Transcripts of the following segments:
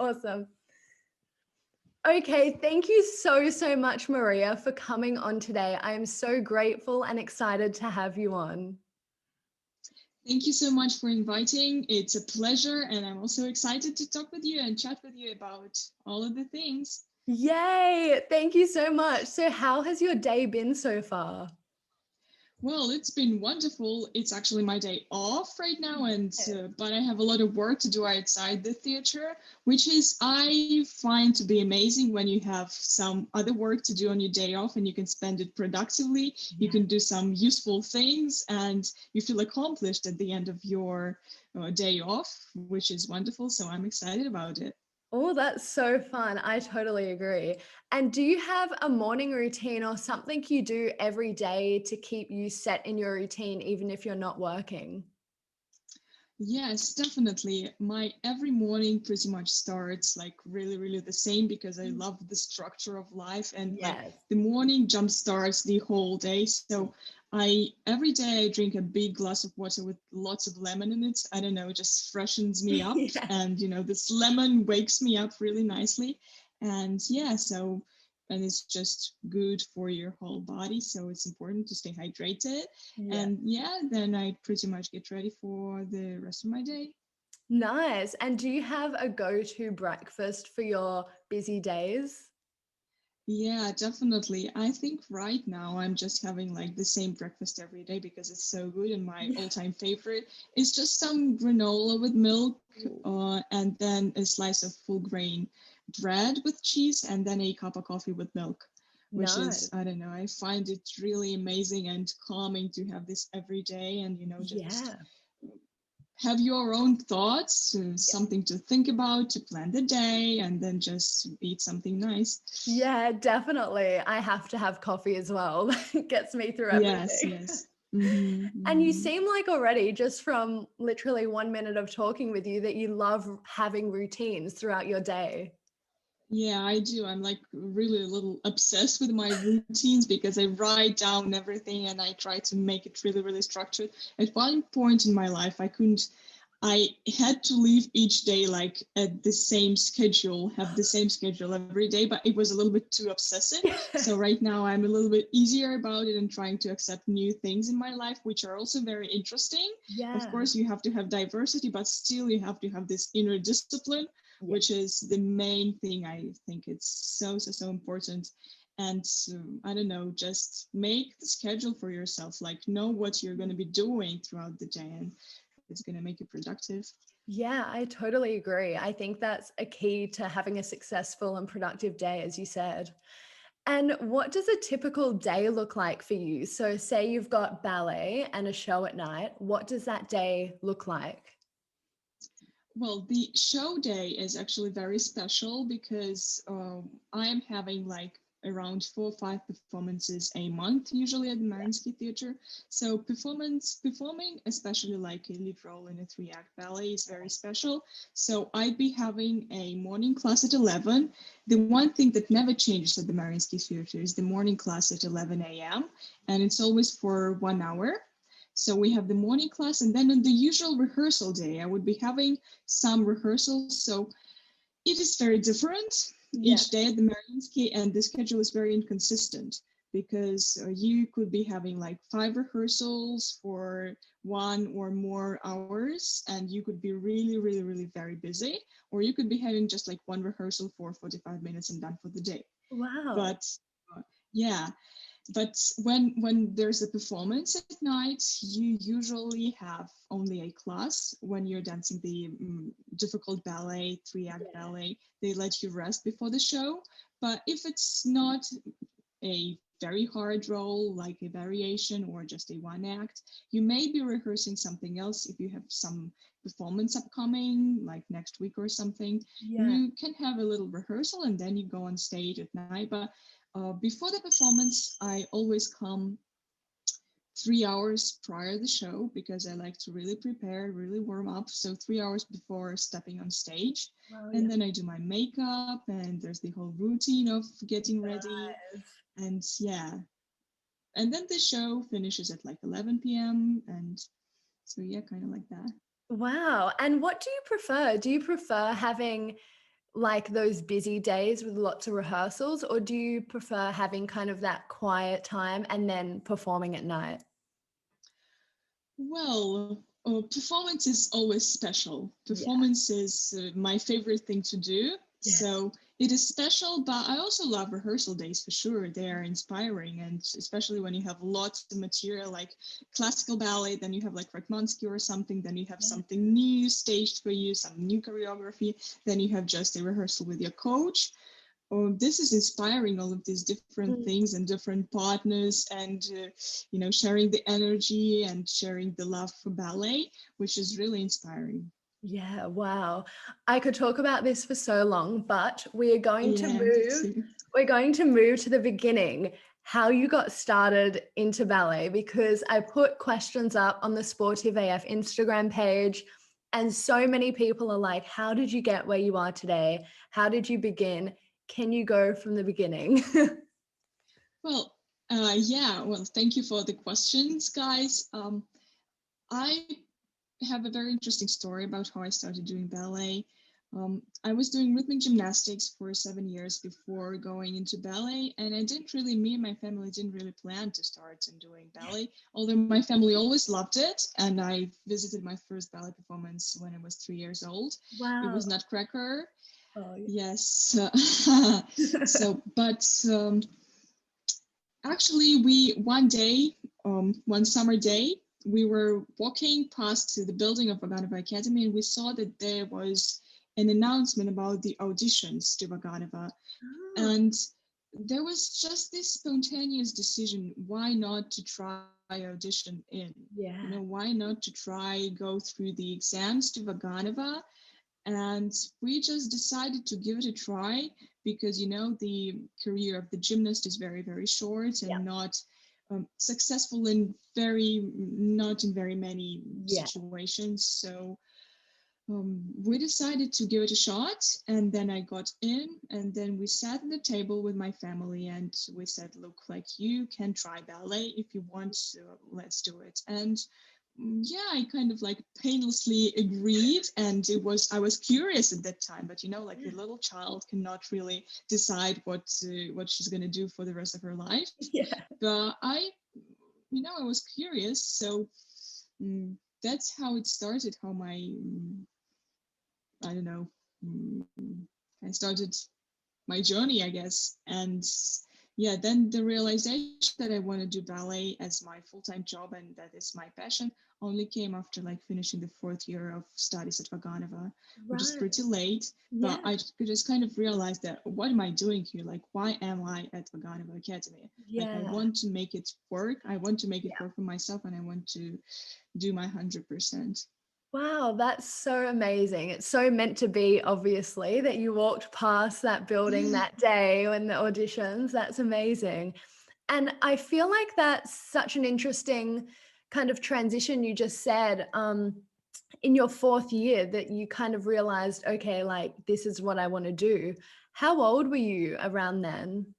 Awesome. Okay, thank you so much, Maria, for coming on today. I am so grateful and excited to have you on. Thank you so much for inviting. It's a pleasure, and I'm also excited to talk with you and chat with you about all of the things. Yay! Thank you so much. So how has your day been so far? Well, it's been wonderful. It's actually my day off right now, and but I have a lot of work to do outside the theater, which is I find to be amazing when you have some other work to do on your day off and you can spend it productively. You can do some useful things, and you feel accomplished at the end of your day off, which is wonderful. So I'm excited about it. Oh, that's so fun. I totally agree. And do you have a morning routine or something you do every day to keep you set in your routine, even if you're not working? Yes, definitely. My every morning pretty much starts like really the same because I love the structure of life and like Yes. the morning jump starts the whole day. So I every day I drink a big glass of water with lots of lemon in it. I don't know, it just freshens me up Yeah. and this lemon wakes me up really nicely. And yeah, and it's just good for your whole body. So it's important to stay hydrated. Yeah. And yeah, then I pretty much get ready for the rest of my day. Nice. And do you have a go-to breakfast for your busy days? Yeah, definitely. I think right now I'm just having like the same breakfast every day because it's so good. And my Yeah. all-time favorite is just some granola with milk, and then a slice of full grain bread with cheese, and then a cup of coffee with milk, which is, Nice. I don't know, I find it really amazing and calming to have this every day and, just Yeah. have your own thoughts, something to think about, to plan the day, and then just eat something nice. Yeah, definitely. I have to have coffee as well. It gets me through Yes, everything. yes. Hmm, And you hmm. seem like already, just from literally 1 minute of talking with you, that you love having routines throughout your day. Yeah, I do. I'm like really a little obsessed with my routines because I write down everything and I try to make it really structured. At one point in my life, I had to leave each day like at the same schedule, have the same schedule every day, but it was a little bit too obsessive. So right now I'm a little bit easier about it and trying to accept new things in my life, which are also very interesting. Of Yeah. course, you have to have diversity, but still you have to have this inner discipline, Yeah. which is the main thing. I think it's so important. And I don't know, just make the schedule for yourself, like know what you're going to be doing throughout the day. And it's going to make you productive. Yeah, I totally agree. I think that's a key to having a successful and productive day, as you said. And what does a typical day look like for you? So, say you've got ballet and a show at night, what does that day look like? Well, the show day is actually very special because I'm having like around 4 or 5 performances a month, usually at the Mariinsky Theater. So performing, especially like a lead role in a 3-act ballet, is very special. So I'd be having a morning class at 11. The one thing that never changes at the Mariinsky Theater is the morning class at 11 a.m. And it's always for 1 hour. So we have the morning class, and then on the usual rehearsal day, I would be having some rehearsals. So it is very different Yeah. each day at the Mariinsky, and the schedule is very inconsistent because you could be having like 5 rehearsals for 1 or more hours, and you could be really very busy, or you could be having just like one rehearsal for 45 minutes and done for the day. Wow. But yeah, but when there's a performance at night, you usually have only a class. When you're dancing the difficult ballet, 3-act Yeah. ballet, they let you rest before the show. But if it's not a very hard role like a variation or just a 1 act, you may be rehearsing something else. If you have some performance upcoming like next week or something, Yeah. you can have a little rehearsal and then you go on stage at night. But before the performance, I always come 3 hours prior to the show because I like to really prepare, really warm up. So 3 hours before stepping on stage. Wow. Yeah. And then I do my makeup, and there's the whole routine of getting ready. Nice. And yeah. And then the show finishes at like 11 p.m. And so, yeah, kind of like that. Wow. And what do you prefer? Do you prefer having like those busy days with lots of rehearsals, or do you prefer having kind of that quiet time and then performing at night? Well, performance is always special. Yeah. Performance is my favorite thing to do. Yeah. So it is special, but I also love rehearsal days for sure. They are inspiring, and especially when you have lots of material like classical ballet, then you have like Ratmansky or something, then you have Yeah. something new staged for you, some new choreography, then you have just a rehearsal with your coach. This is inspiring, all of these different Mm. things and different partners, and sharing the energy and sharing the love for ballet, which is really inspiring. Yeah, wow. I could talk about this for so long, but we are going to Yeah, me move. too. We're going to move to the beginning, how you got started into ballet, because I put questions up on the Sportive AF Instagram page, and so many people are like, how did you get where you are today? How did you begin? Can you go from the beginning? Well, yeah, well, thank you for the questions, guys. I have a very interesting story about how I started doing ballet. I was doing rhythmic gymnastics for 7 years before going into ballet, and me and my family didn't really plan to start in doing ballet, although my family always loved it, and I visited my first ballet performance when I was 3 years old. It Wow. was Nutcracker. Oh, yeah. Yes. But actually, one summer day, we were walking past the building of Vadimova Academy, and we saw that there was an announcement about the auditions to Vadimova. Oh, And there was just this spontaneous decision, why not to try audition in? yeah. Why not to try go through the exams to Vaganova? And we just decided to give it a try because the career of the gymnast is very, very short Yeah. and not successful not in very many Yeah. situations. So we decided to give it a shot, and then I got in, and then we sat at the table with my family, and we said, look, like, you can try ballet if you want, so let's do it. And yeah, I kind of like painlessly agreed, and I was curious at that time, but like the little child cannot really decide what she's going to do for the rest of her life. Yeah. But I was curious, so that's how it started, how my I don't know. I started my journey, I guess. And yeah, then the realization that I want to do ballet as my full-time job and that is my passion only came after like finishing the 4th year of studies at Vaganova, which is Right. pretty late. Yeah. But I just kind of realized that what am I doing here? Like, why am I at Vaganova Academy? Like, I Yeah. want to make it work. I want to make it work for myself, and I want to do my 100%. Wow, that's so amazing. It's so meant to be, obviously, that you walked past that building that day when the auditions. That's amazing. And I feel like that's such an interesting kind of transition you just said, in your 4th year, that you kind of realized, okay, like this is what I want to do. How old were you around then?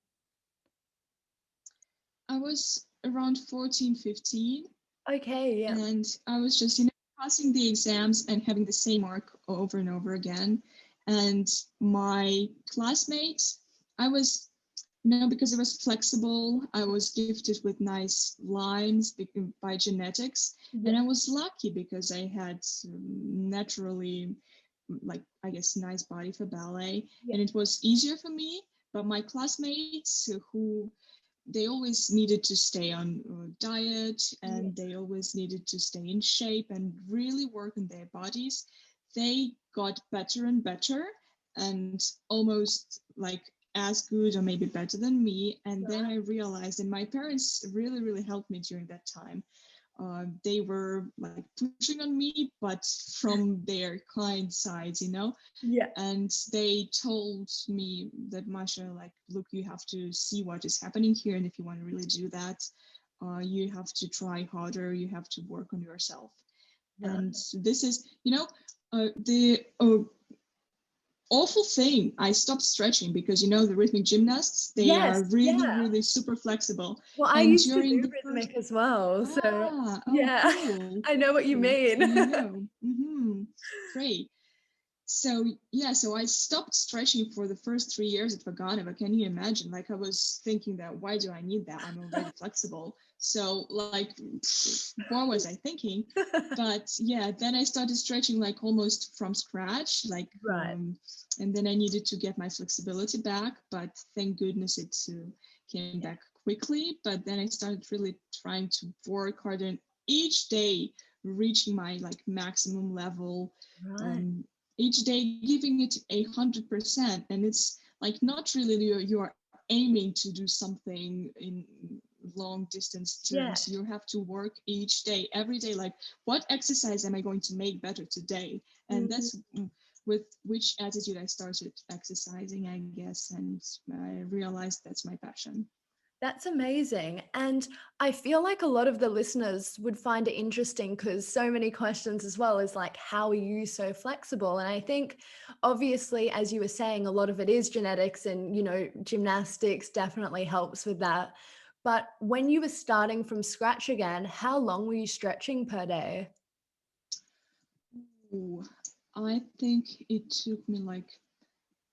I was around 14, 15. Okay, yeah. And I was just, passing the exams and having the same mark over and over again. And my classmates, I was, because it was flexible, I was gifted with nice lines by genetics. And Yeah. I was lucky because I had naturally, like, I guess, nice body for ballet. Yeah. And it was easier for me. But my classmates who they always needed to stay on diet, Yeah. and they always needed to stay in shape and really work on their bodies. They got better and better, and almost like as good or maybe better than me. And then I realized, and my parents really, really helped me during that time. They were like pushing on me, but from their kind sides, Yeah. and they told me that, Masha, like, look, you have to see what is happening here, and if you want to really do that, you have to try harder, you have to work on yourself. Right. And this is the awful thing, I stopped stretching because the rhythmic gymnasts, they Yes. are really, Yeah. really super flexible. Well, I And used to during do the first rhythmic as well. So oh, yeah, cool, I know what you cool, mean. so you know. Great. So yeah, so I stopped stretching for the first 3 years at Vaganova. Can you imagine? Like I was thinking that why do I need that? I'm already flexible. So like, what was I thinking? But yeah, then I started stretching like almost from scratch, like, Right. and then I needed to get my flexibility back. But thank goodness it came back quickly. But then I started really trying to work harder and each day reaching my like maximum level. Right. Um, each day giving it 100%, and it's like not really you are aiming to do something in long distance Yeah. terms. You have to work each day, every day, like what exercise am I going to make better today? And Mhm. that's with which attitude I started exercising, I guess, and I realized that's my passion. That's amazing. And I feel like a lot of the listeners would find it interesting because so many questions as well is like, how are you so flexible? And I think obviously, as you were saying, a lot of it is genetics and, gymnastics definitely helps with that. But when you were starting from scratch again, how long were you stretching per day? Ooh, I think it took me like,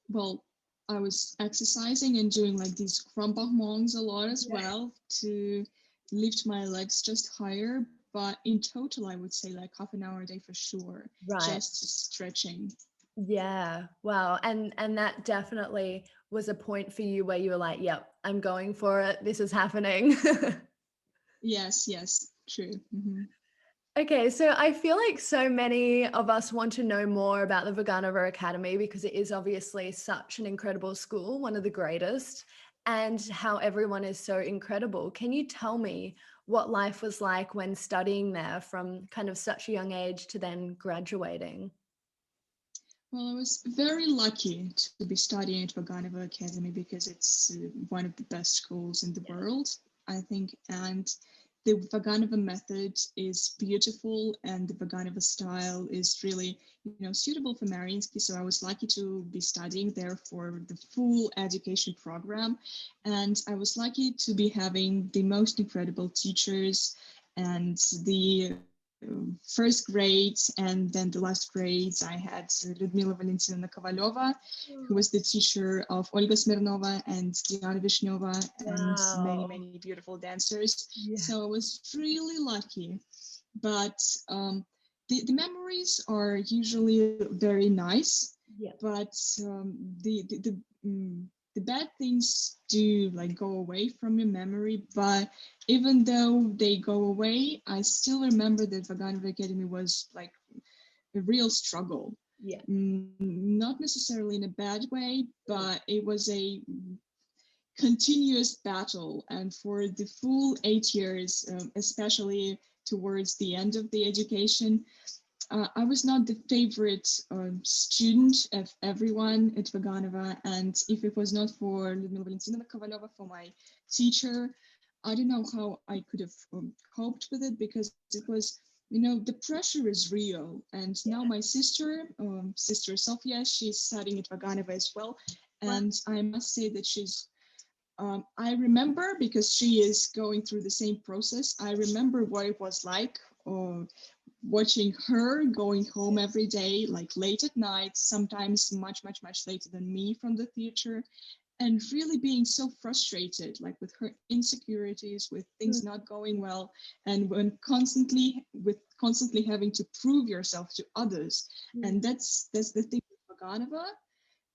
well, I was exercising and doing like these krumbachermongs a lot as Yeah. well to lift my legs just higher. But in total, I would say like half an hour a day for sure, Right. just stretching. Yeah. Wow. And that definitely was a point for you where you were like, yep, I'm going for it. This is happening. Yes, yes, true. Okay, so I feel like so many of us want to know more about the Vaganova Academy because it is obviously such an incredible school, one of the greatest, and how everyone is so incredible. Can you tell me what life was like when studying there from kind of such a young age to then graduating? Well, I was very lucky to be studying at Vaganova Academy because it's one of the best schools in the world, I think. And the Vaganova method is beautiful, and the Vaganova style is really, suitable for Mariinsky. So I was lucky to be studying there for the full education program, and I was lucky to be having the most incredible teachers and the first grade and then the last grades. I had Ludmila Valentina Kovalova, who was the teacher of Olga Smirnova and Diana Vishneva and many, Wow. many beautiful dancers. Yeah. So I was really lucky. But the memories are usually very nice, Yeah. but the bad things do like go away from your memory. But even though they go away, I still remember that Vaganova Academy was like a real struggle. Yeah. Not necessarily in a bad way, but it was a continuous battle. And for the full 8 years, especially towards the end of the education, I was not the favorite student of everyone at Vaganova. And if it was not for Ludmila Valentina Kovalova, for my teacher, I don't know how I could have coped with it, because it was, the pressure is real. And now my sister Sofia, she's studying at Vaganova as well. Wow. And I must say that I remember, because she is going through the same process, I remember what it was like watching her going home every day, like late at night, sometimes much, much, much later than me from the theater, and really being so frustrated, like with her insecurities, with things Mm. not going well, and when constantly having to prove yourself to others. Mm. And that's the thing with Vaganova.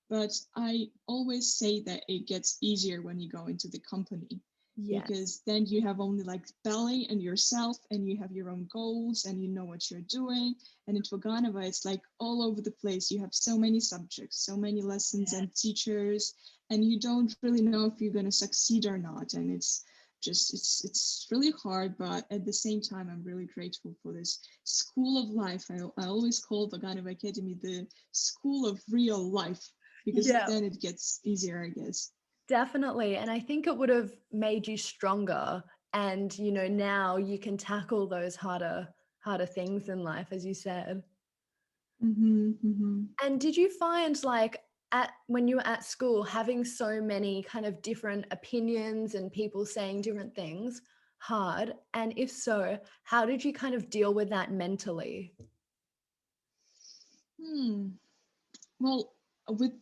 But I always say that it gets easier when you go into the company, Yes. because then you have only like ballet and yourself, and you have your own goals, and you know what you're doing. And in Vaganova, it's like all over the place. You have so many subjects, so many lessons Yeah. and teachers, and you don't really know if you're going to succeed or not. And it's really hard, but at the same time, I'm really grateful for this school of life. I always call Vaganova Academy the school of real life, because Yeah. then it gets easier, I guess. Definitely. And I think it would have made you stronger. And, now you can tackle those harder things in life, as you said. Mm-hmm. And did you find like at when you were at school having so many kind of different opinions and people saying different things hard? And if so, how did you kind of deal with that mentally? Hmm. Well, with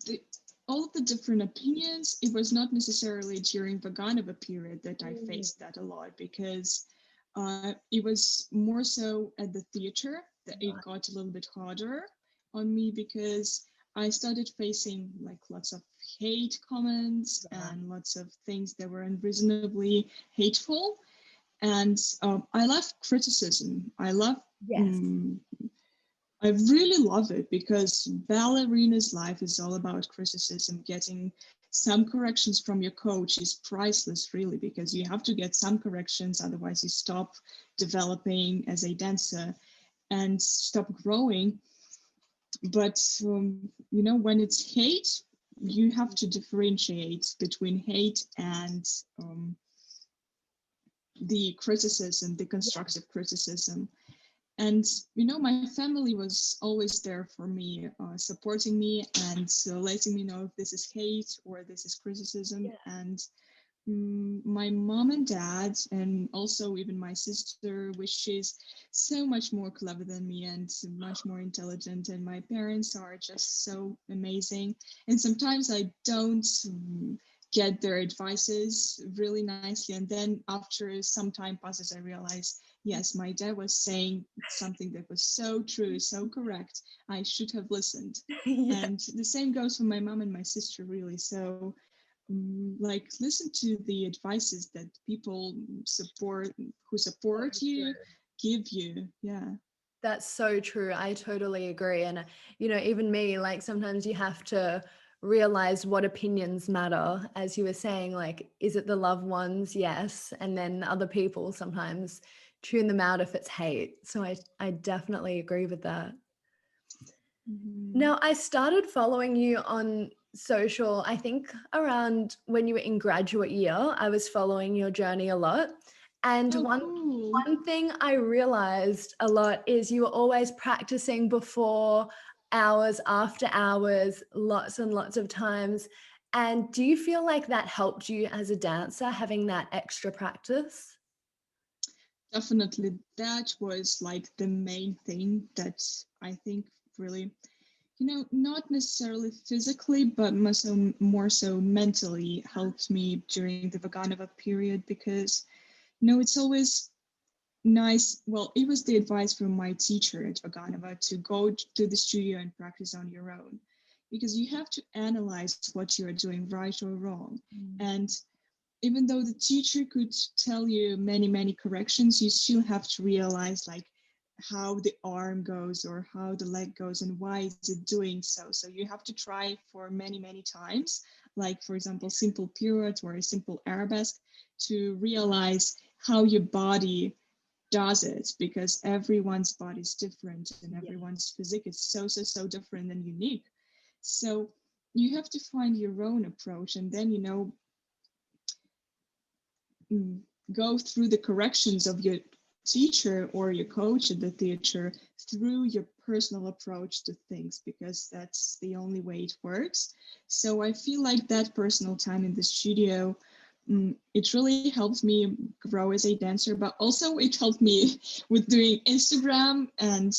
all of the different opinions, it was not necessarily during Vaganova period that I faced that a lot, because it was more so at the theater that it got a little bit harder on me, because I started facing like lots of hate comments and lots of things that were unreasonably hateful. And I love criticism. Yes. I really love it, because ballerina's life is all about criticism. Getting some corrections from your coach is priceless, really, because you have to get some corrections, otherwise you stop developing as a dancer and stop growing. But when it's hate, you have to differentiate between hate and the criticism, the constructive criticism. And my family was always there for me, supporting me and letting me know if this is hate or this is criticism. And my mom and dad, and also even my sister, which she's so much more clever than me and much more intelligent, and my parents are just so amazing. And sometimes I don't get their advices really nicely, and then after some time passes, I realize, yes, my dad was saying something that was so true, so correct. I should have listened. And the same goes for my mom and my sister, really. So like, listen to the advices that people who support you give you. Yeah. That's so true. I totally agree. And, even me, like sometimes you have to realize what opinions matter. As you were saying, like, is it the loved ones? Yes. And then other people sometimes tune them out if it's hate. So I definitely agree with that. Now, I started following you on social, I think around when you were in graduate year. I was following your journey a lot. And Cool. one thing I realized a lot is you were always practicing before hours, after hours, lots and lots of times. And do you feel like that helped you as a dancer, having that extra practice? Definitely, that was like the main thing that I think really, not necessarily physically, but more so mentally helped me during the Vaganova period, because, it's always nice. Well, it was the advice from my teacher at Vaganova to go to the studio and practice on your own, because you have to analyze what you're doing right or wrong. And even though the teacher could tell you many, many corrections, you still have to realize like how the arm goes or how the leg goes and why is it doing so. So you have to try for many, many times, like, for example, simple pirouette or a simple arabesque, to realize how your body does it, because everyone's body is different and everyone's physique is so different and unique. So you have to find your own approach, and then go through the corrections of your teacher or your coach at the theater through your personal approach to things, because that's the only way it works. So I feel like that personal time in the studio, it really helped me grow as a dancer, but also it helped me with doing Instagram and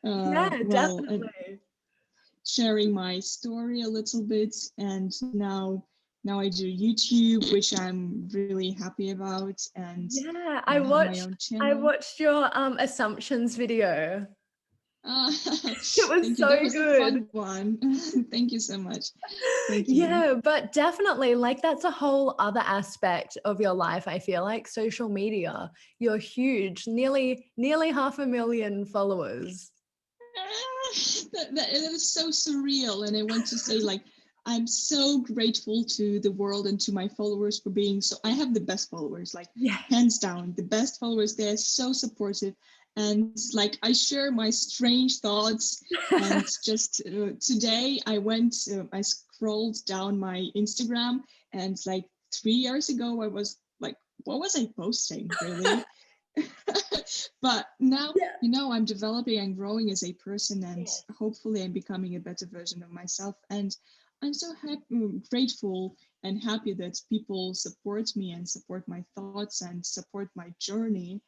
Definitely. sharing my story a little bit. And now I do YouTube, which I'm really happy about, and I have my watched own I channel. watched your assumptions video. It was Thank you. That so was a fun good. one. Thank you so much. Thank you. Yeah, but definitely, like, that's a whole other aspect of your life. I feel like social media, you're huge, nearly 500,000 followers. That is so surreal. And I want to say, like, I'm so grateful to the world and to my followers for being so. I have the best followers, like, Yeah. hands down, the best followers. They're so supportive. And like, I share my strange thoughts. And just today, I scrolled down my Instagram, and like 3 years ago, I was like, what was I posting, really? But now, I'm developing and growing as a person, and hopefully I'm becoming a better version of myself. And I'm so grateful and happy that people support me and support my thoughts and support my journey.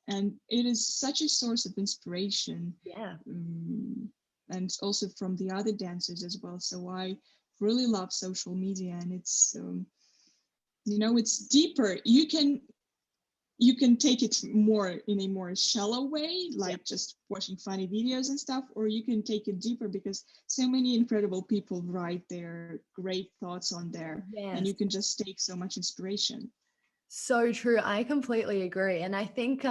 And it is such a source of inspiration. Yeah. and also from the other dancers as well. So I really love social media, and it's it's deeper. You can take it more in a more shallow way, like just watching funny videos and stuff, or you can take it deeper because so many incredible people write their great thoughts on there, and you can just take so much inspiration. So true. I completely agree. And I think,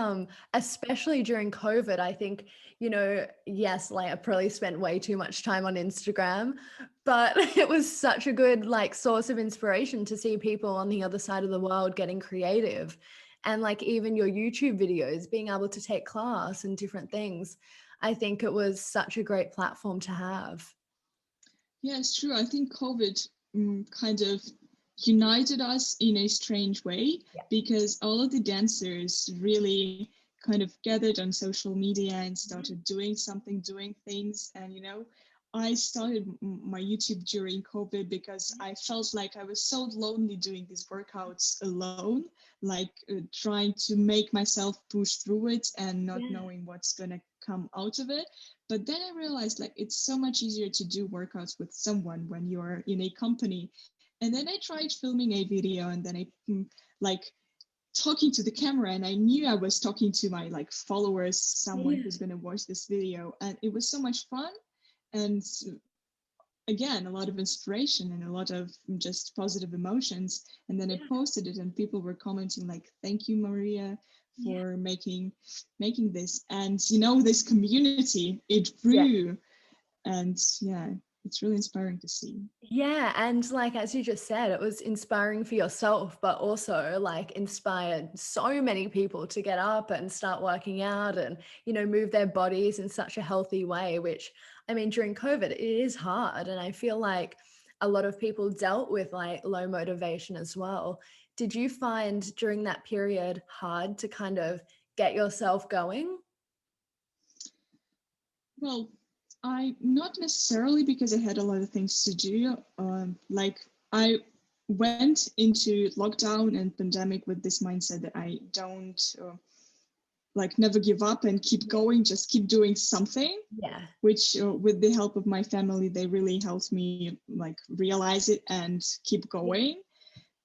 especially during COVID, I think, yes, like I probably spent way too much time on Instagram, but it was such a good like source of inspiration to see people on the other side of the world getting creative. And like even your YouTube videos, being able to take class and different things. I think it was such a great platform to have. Yeah, it's true. I think COVID kind of united us in a strange way because all of the dancers really kind of gathered on social media and started doing things. And, I started my YouTube during COVID because I felt like I was so lonely doing these workouts alone, like trying to make myself push through it and not knowing what's going to come out of it. But then I realized like it's so much easier to do workouts with someone when you're in a company. And then I tried filming a video, and then I like talking to the camera, and I knew I was talking to my like followers, someone who's going to watch this video, and it was so much fun. And again, a lot of inspiration and a lot of just positive emotions. And then I posted it, and people were commenting like, "Thank you, Maria, for making this." And this community, it grew. And it's really inspiring to see. Yeah, and like as you just said, it was inspiring for yourself, but also like inspired so many people to get up and start working out and, move their bodies in such a healthy way, which I mean, during COVID, it is hard. And I feel like a lot of people dealt with like low motivation as well. Did you find during that period hard to kind of get yourself going? Well, I not necessarily, because I had a lot of things to do. Like I went into lockdown and pandemic with this mindset that I don't like never give up and keep going, just keep doing something. Yeah. Which with the help of my family, they really helped me like realize it and keep going.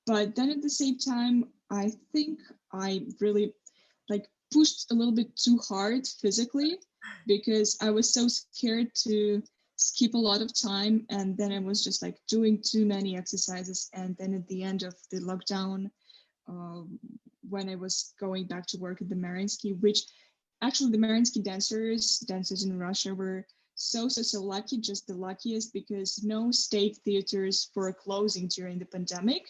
But then at the same time, I think I really like pushed a little bit too hard physically, because I was so scared to skip a lot of time. And then I was just like doing too many exercises. And then at the end of the lockdown, when I was going back to work at the Mariinsky, which actually the Mariinsky dancers in Russia were so lucky, just the luckiest, because no state theaters were closing during the pandemic.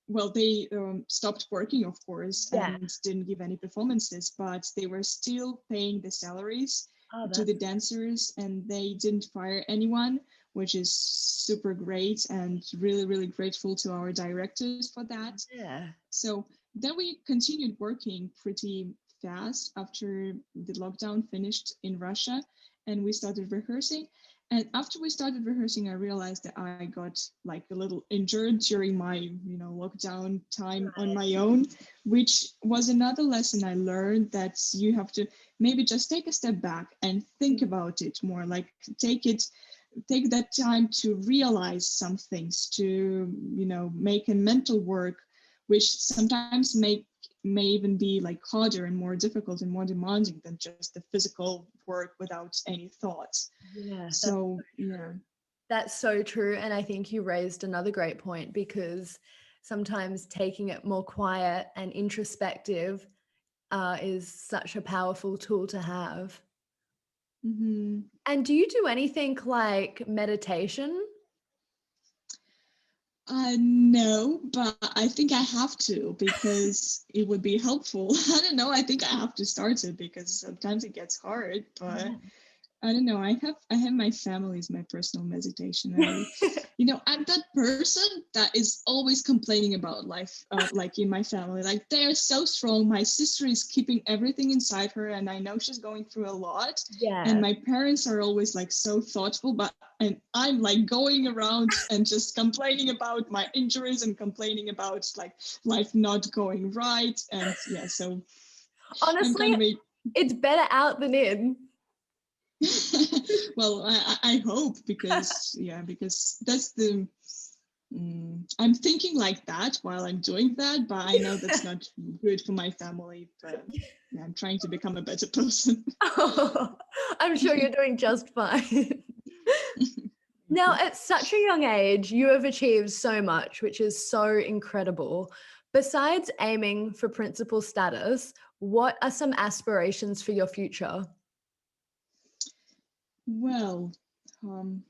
Well, they stopped working, of course, and didn't give any performances, but they were still paying the salaries to the dancers, and they didn't fire anyone, which is super great, and really, really grateful to our directors for that. Yeah. So then we continued working pretty fast after the lockdown finished in Russia, and we started rehearsing. And after we started rehearsing, I realized that I got like a little injured during my, lockdown time on my own, which was another lesson I learned, that you have to maybe just take a step back and think about it more, like take that time to realize some things, to, make a mental work, which sometimes may even be like harder and more difficult and more demanding than just the physical work without any thoughts. Yeah. So yeah. That's so true. And I think you raised another great point, because sometimes taking it more quiet and introspective is such a powerful tool to have. Mm-hmm. And do you do anything like meditation? No, but I think I have to, because it would be helpful. I don't know. I think I have to start it, because sometimes it gets hard, but I don't know. I have my family as my personal meditation. I'm that person that is always complaining about life, like in my family. Like, they are so strong. My sister is keeping everything inside her, and I know she's going through a lot. Yeah. And my parents are always like so thoughtful, and I'm like going around and just complaining about my injuries and complaining about like life not going right. And yeah, so honestly, it's better out than in. Well, I hope, because that's the I'm thinking like that while I'm doing that, but I know that's not good for my family. But yeah, I'm trying to become a better person. Oh, I'm sure you're doing just fine. Thank Now, you. at such a young age, you have achieved so much, which is so incredible. Besides aiming for principal status, what are some aspirations for your future? Well, um,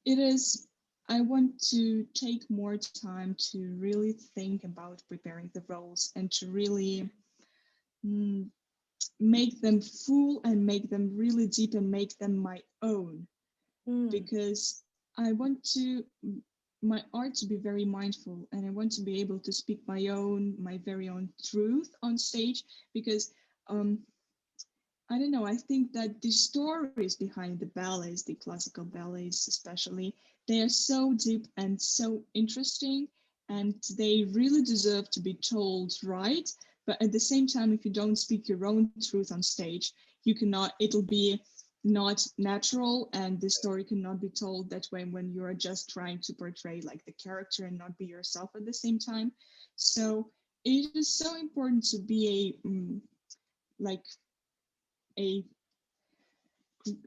it is. I want to take more time to really think about preparing the roles and to really mm, make them full and make them really deep and make them my own, Mm, because I want my art to be very mindful, and I want to be able to speak my very own truth on stage, because um, I don't know, I think that the stories behind the ballets, the classical ballets especially, they are so deep and so interesting, and they really deserve to be told right. But at the same time, if you don't speak your own truth on stage, you cannot, it'll be not natural, and the story cannot be told that way when you're just trying to portray like the character and not be yourself at the same time. So it is so important to be like a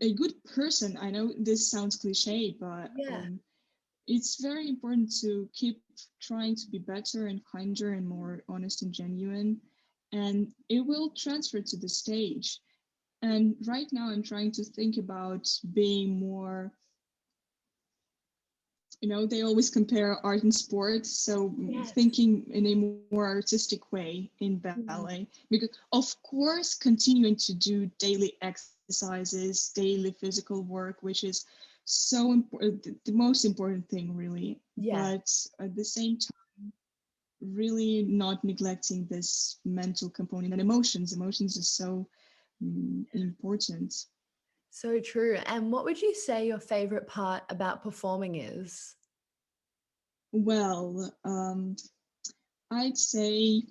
a good person. I know this sounds cliche, but yeah. it's very important to keep trying to be better and kinder and more honest and genuine, and it will transfer to the stage. And right now, I'm trying to think about being more. They always compare art and sport, so Yes. thinking in a more artistic way in Mm, ballet, because of course continuing to do daily exercises, daily physical work, which is so important, the most important thing really, yeah. but at the same time really not neglecting this mental component and emotions is so important. So true. And what would you say your favorite part about performing is? Well, i'd say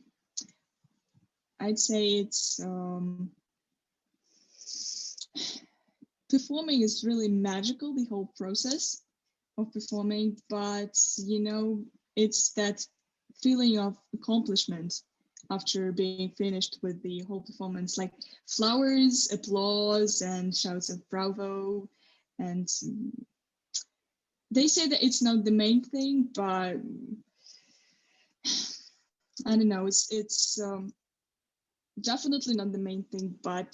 I'd say it's performing is really magical, the whole process of performing, but it's that feeling of accomplishment after being finished with the whole performance, like flowers, applause, and shouts of bravo. And they say that it's not the main thing, but I don't know, it's definitely not the main thing, but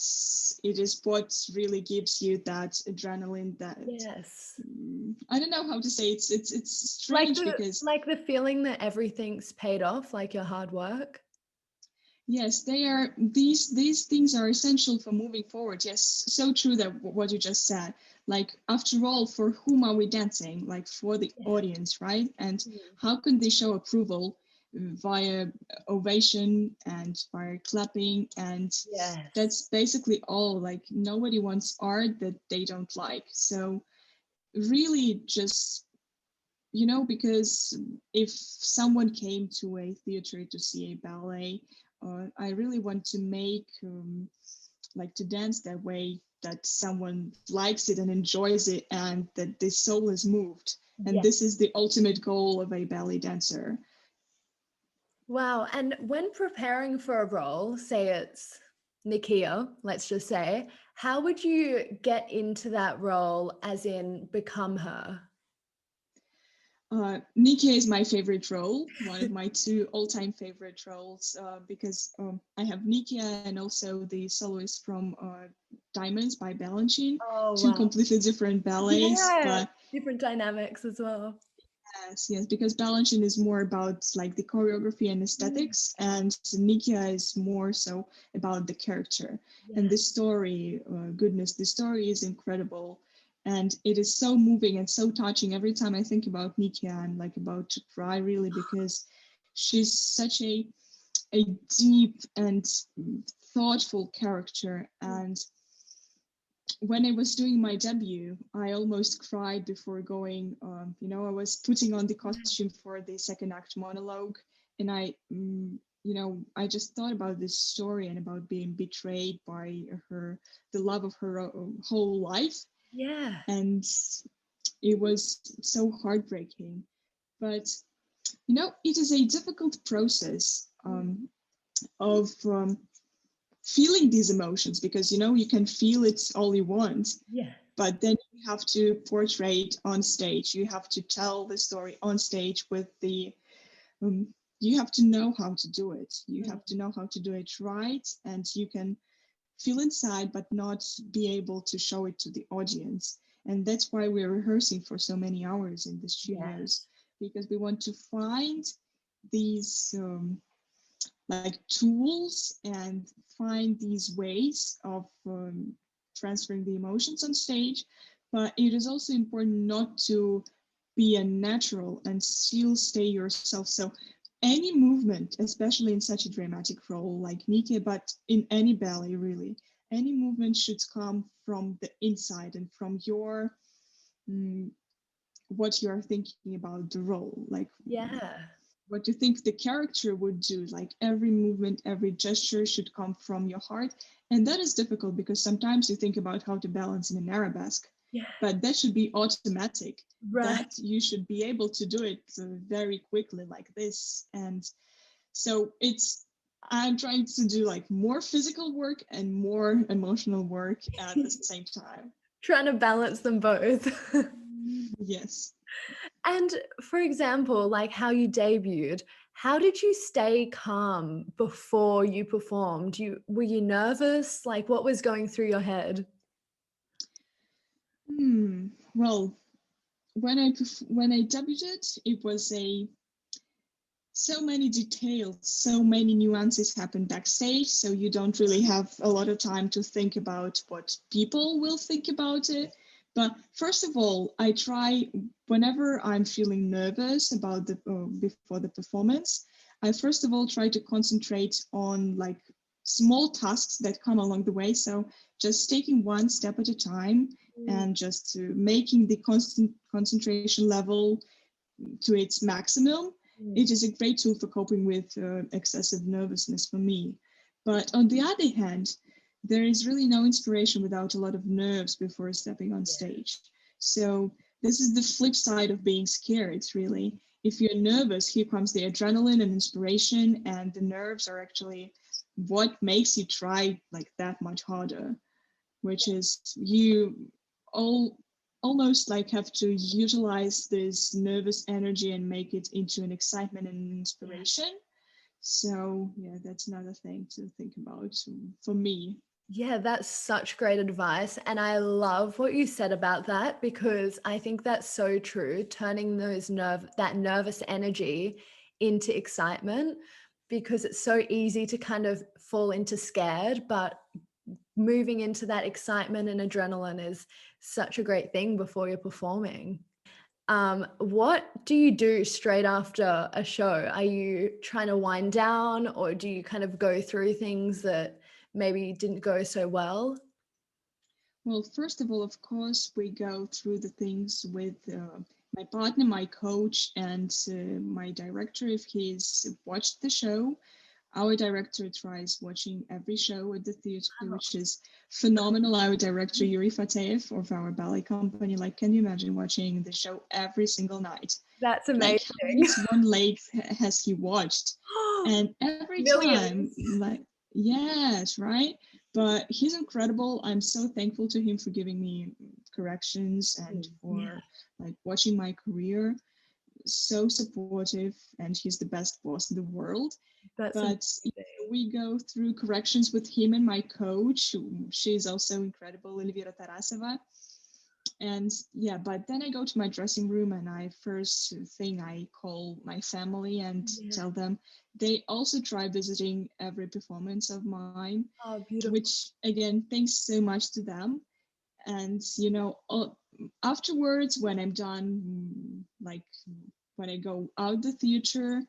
it is what really gives you that adrenaline, that Yes. I don't know how to say, it's Like strange the because like the feeling that everything's paid off, like your hard work. yes, they are, these things are essential for moving forward. Yes, so true that what you just said. Like, after all, for whom are we dancing? Like, for the Yeah. audience, right? And Mm. how can they show approval via ovation and via clapping? And Yes. that's basically all. Like, nobody wants art that they don't like. So really just, because if someone came to a theater to see a ballet, I really want to make like to dance that way, that someone likes it and enjoys it, and that the soul is moved. And Yeah. this is the ultimate goal of a ballet dancer. Wow. And when preparing for a role, say it's Nikia, let's just say, how would you get into that role, as in become her? Nikia is my favorite role, one of my two all-time favorite roles, because I have Nikia and also the soloist from Diamonds by Balanchine, Oh, two wow. completely different ballets. Yeah. But Different dynamics as well. yes, because Balanchine is more about like the choreography and Mm. aesthetics, and Nikia is more so about the character and Yeah. the story. Goodness, the story is incredible, and it is so moving and so touching. Every time I think about Nikia, I'm like about to cry, really, because she's such a deep and thoughtful character. And when I was doing my debut, I almost cried before going. I was putting on the costume for the second act monologue, and I I just thought about this story and about being betrayed by the love of her whole life. Yeah. And it was so heartbreaking. But, it is a difficult process of feeling these emotions, because, you can feel it all you want. Yeah. But then you have to portray it on stage. You have to tell the story on stage with you have to know how to do it. You have to know how to do it right. And you can feel inside, but not be able to show it to the audience. And that's why we're rehearsing for so many hours in the studios, because we want to find these like tools and find these ways of transferring the emotions on stage. But it is also important not to be unnatural and still stay yourself. So any movement, especially in such a dramatic role like Nike, but in any ballet really, any movement should come from the inside and from your what you are thinking about the role, like what you think the character would do. Like every movement, every gesture should come from your heart. And that is difficult because sometimes you think about how to balance in an arabesque, but that should be automatic. That you should be able to do it very quickly like this. And so I'm trying to do like more physical work and more emotional work at the same time. Trying to balance them both. Yes. And for example, like how you debuted, how did you stay calm before you performed? Were you nervous? Like what was going through your head? Well, when I debuted, it was so many details, so many nuances happen backstage, so you don't really have a lot of time to think about what people will think about it. But first of all, I try, whenever I'm feeling nervous about before the performance, I first of all try to concentrate on like small tasks that come along the way. So just taking one step at a time and just making the constant concentration level to its maximum. It is a great tool for coping with excessive nervousness for me. But on the other hand, there is really no inspiration without a lot of nerves before stepping on stage. So this is the flip side of being scared, really. If you're nervous, here comes the adrenaline and inspiration, and the nerves are actually what makes you try like that much harder, which is you almost like have to utilize this nervous energy and make it into an excitement and an inspiration. So yeah, that's another thing to think about for me. Yeah, that's such great advice. And I love what you said about that, because I think that's so true, turning that nervous energy into excitement, because it's so easy to kind of fall into scared, but moving into that excitement and adrenaline is such a great thing before you're performing. What do you do straight after a show? Are you trying to wind down, or do you kind of go through things that maybe didn't go so well? Well, first of all, of course, we go through the things with my partner, my coach, and my director if he's watched the show. Our director tries watching every show at the theater, which is phenomenal. Our director, Yuri Fateev of our ballet company, like, can you imagine watching the show every single night? That's amazing. Like, how one lake has he watched? And every time, like, yes, right? But he's incredible. I'm so thankful to him for giving me corrections and for like watching my career. So supportive, and he's the best boss in the world. But we go through corrections with him and my coach. She's also incredible, Elvira Tarasova. And yeah, but then I go to my dressing room and first thing I call my family and tell them. They also try visiting every performance of mine, which again, thanks so much to them. And afterwards, when I'm done, like when I go out the theater,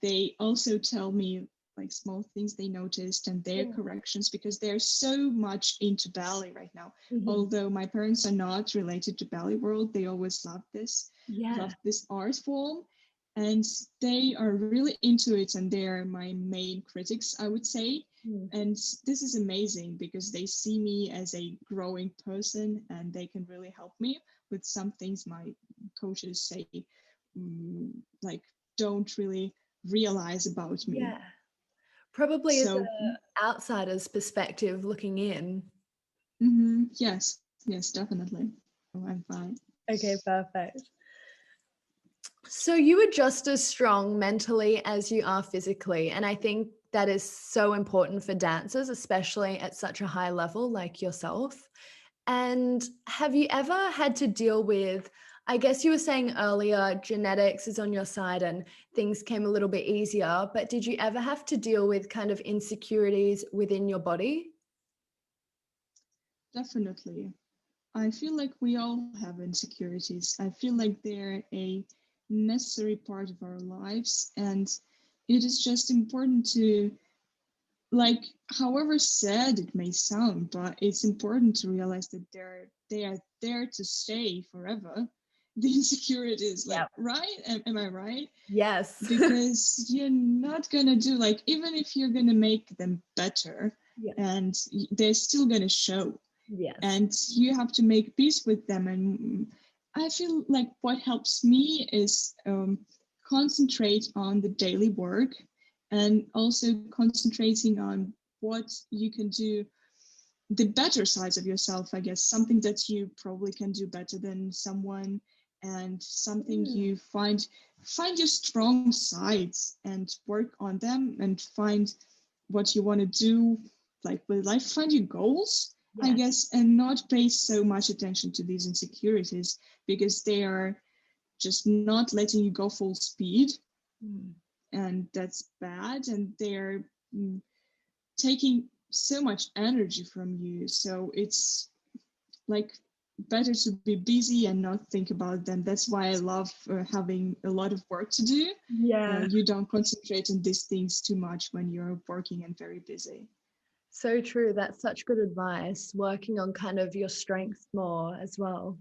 they also tell me like small things they noticed and their corrections, because they're so much into ballet right now. Although my parents are not related to ballet world, they always loved this art form. and they are really into it, and they are my main critics, I would say. And this is amazing because they see me as a growing person, and they can really help me with some things my coaches say like don't really realize about me. Yeah. Probably as So an outsider's perspective looking in. yes, definitely. Oh, I'm fine. Okay, perfect. So you are just as strong mentally as you are physically. And I think that is so important for dancers, especially at such a high level like yourself. And have you ever had to deal with, I guess you were saying earlier, genetics is on your side and things came a little bit easier, but did you ever have to deal with kind of insecurities within your body? Definitely. I feel like we all have insecurities. I feel like they're a necessary part of our lives, and it is just important to, like, however sad it may sound, but it's important to realize that they are there to stay forever. The insecurities, like, Yep. right? Am I right? Yes. Because you're not gonna do, like, even if you're gonna make them better, Yeah. and they're still gonna show, Yes. and you have to make peace with them. And I feel like what helps me is concentrate on the daily work, and also concentrating on what you can do, the better sides of yourself, I guess, something that you probably can do better than someone, and something you find your strong sides and work on them, and find what you want to do, like with life, find your goals, I Yes. guess, and not pay so much attention to these insecurities, because they are just not letting you go full speed, and that's bad, and they're taking so much energy from you. So it's like better to be busy and not think about them. That's why I love having a lot of work to do. Yeah. You don't concentrate on these things too much when you're working and very busy. So true. That's such good advice. Working on kind of your strengths more as well.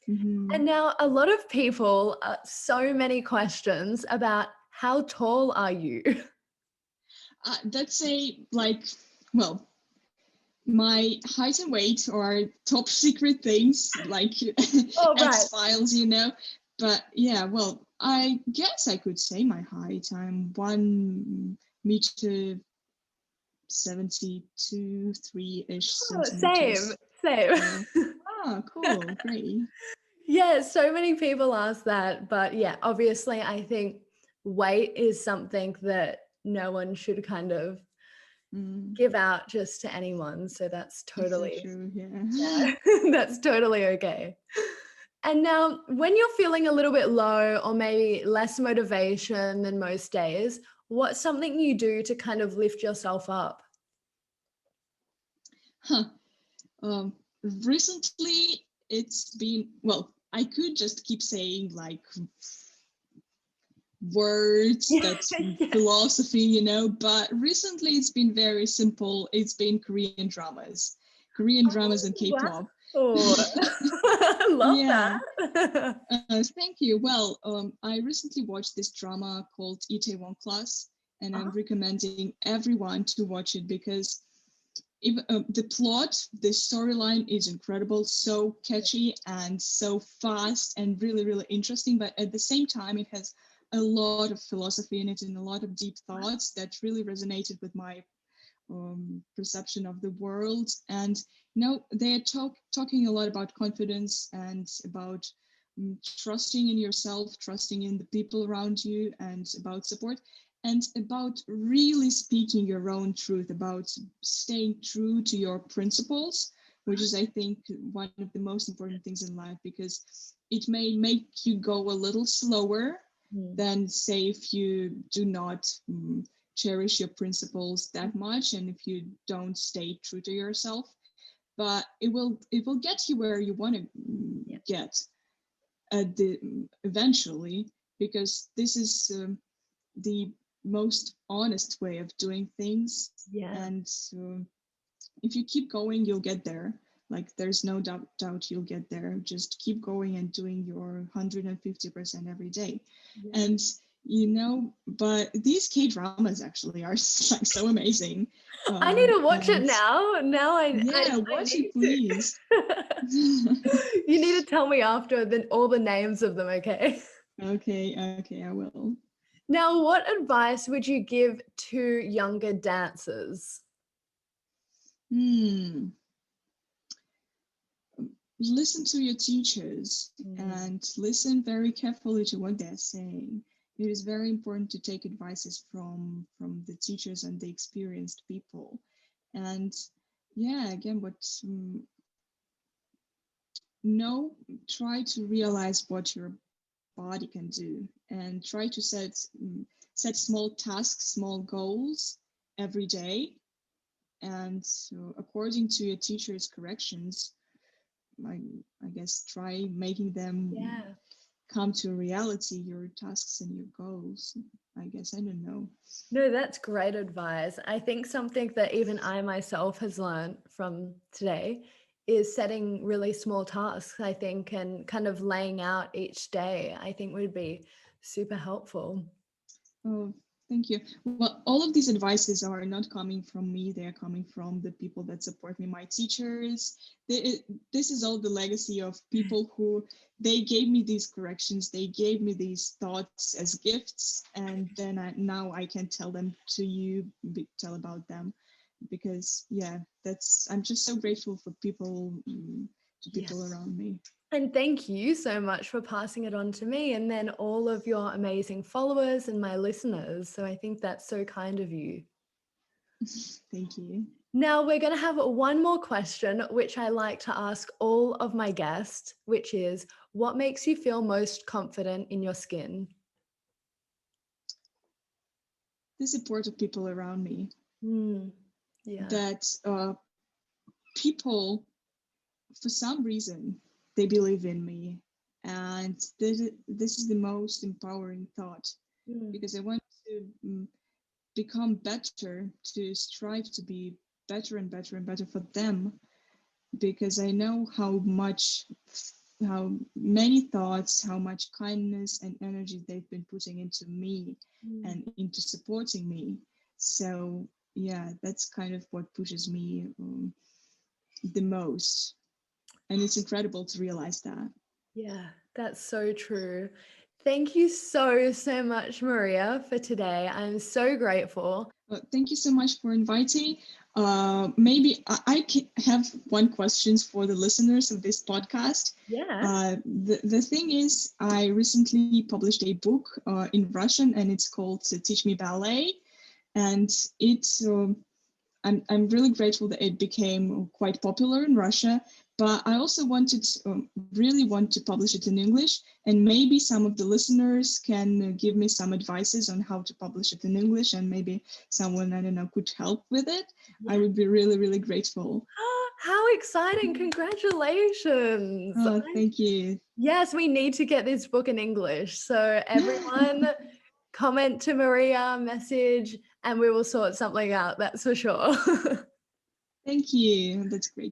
And now a lot of people, so many questions about how tall are you? That's a, like, well, my height and weight are top secret things, like Oh, right. X Files, you know. But yeah, well, I guess I could say my height. I'm 1 meter 72, 3-ish Oh, same, centimeters. same. So, cool, great. Yeah, so many people ask that. But yeah, obviously, I think weight is something that no one should kind of give out just to anyone. So that's So totally, true, yeah. yeah, that's totally okay. And now, when you're feeling a little bit low or maybe less motivation than most days, what's something you do to kind of lift yourself up? Huh. Um, Recently, it's been, well, I could just keep saying like words, Yeah, that's yeah. philosophy, you know, but recently it's been very simple. It's been Korean dramas and Wow. K-pop. I love Yeah, that. thank you. Well, I recently watched this drama called Itaewon Class, and I'm recommending everyone to watch it, because even the plot, the storyline is incredible, so catchy and so fast and really, really interesting. But at the same time, it has a lot of philosophy in it and a lot of deep thoughts that really resonated with my perception of the world. And they're talking a lot about confidence and about trusting in yourself, trusting in the people around you, and about support, and about really speaking your own truth, about staying true to your principles, which is, I think, one of the most important things in life, because it may make you go a little slower than, say, if you do not cherish your principles that much, and if you don't stay true to yourself. But it will get you where you want to get eventually, because this is the most honest way of doing things. Yeah. And if you keep going, you'll get there. Like there's no doubt you'll get there. Just keep going and doing your 150% every day. Yeah. And but these K-dramas actually are like so amazing. I need to watch it And now. yeah, I watch need it, please. to. You need to tell me after all the names of them, okay? Okay, I will. Now, what advice would you give to younger dancers? Listen to your teachers and listen very carefully to what they're saying. It is very important to take advices from the teachers and the experienced people. And yeah, again, try to realize what your body can do, and try to set small tasks, small goals every day. And so according to your teacher's corrections, I guess try making them come to reality, your tasks and your goals. I guess, I don't know. No, that's great advice. I think something that even I myself has learned from today is setting really small tasks, I think, and kind of laying out each day, I think would be super helpful. Oh, thank you. Well, all of these advices are not coming from me. They are coming from the people that support me, my teachers. This is all the legacy of people who they gave me these corrections. They gave me these thoughts as gifts. And then now I can tell them to you, tell about them. Because yeah, I'm just so grateful for people, to people around me. And thank you so much for passing it on to me, and then all of your amazing followers and my listeners. So I think that's so kind of you. Thank you. Now we're going to have one more question, which I like to ask all of my guests, which is, what makes you feel most confident in your skin? The support of people around me. Yeah. That people, for some reason, they believe in me, and this is the most empowering thought, because I want to become better, to strive to be better and better and better for them, because I know how many thoughts, how much kindness and energy they've been putting into me and into supporting me. So yeah, that's kind of what pushes me the most. And it's incredible to realize that. Yeah, that's so true. Thank you so, so much, Maria, for today. I'm so grateful. Thank you so much for inviting. Maybe I can have one question for the listeners of this podcast. Yeah. The thing is, I recently published a book in Russian, and it's called Teach Me Ballet. And I'm really grateful that it became quite popular in Russia, but I also really want to publish it in English, and maybe some of the listeners can give me some advices on how to publish it in English, and maybe someone, I don't know, could help with it. Yeah. I would be really, really grateful. How exciting. Congratulations. Oh, thank you. Yes, we need to get this book in English. So everyone comment to Maria, message, and we will sort something out. That's for sure. Thank you. That's great.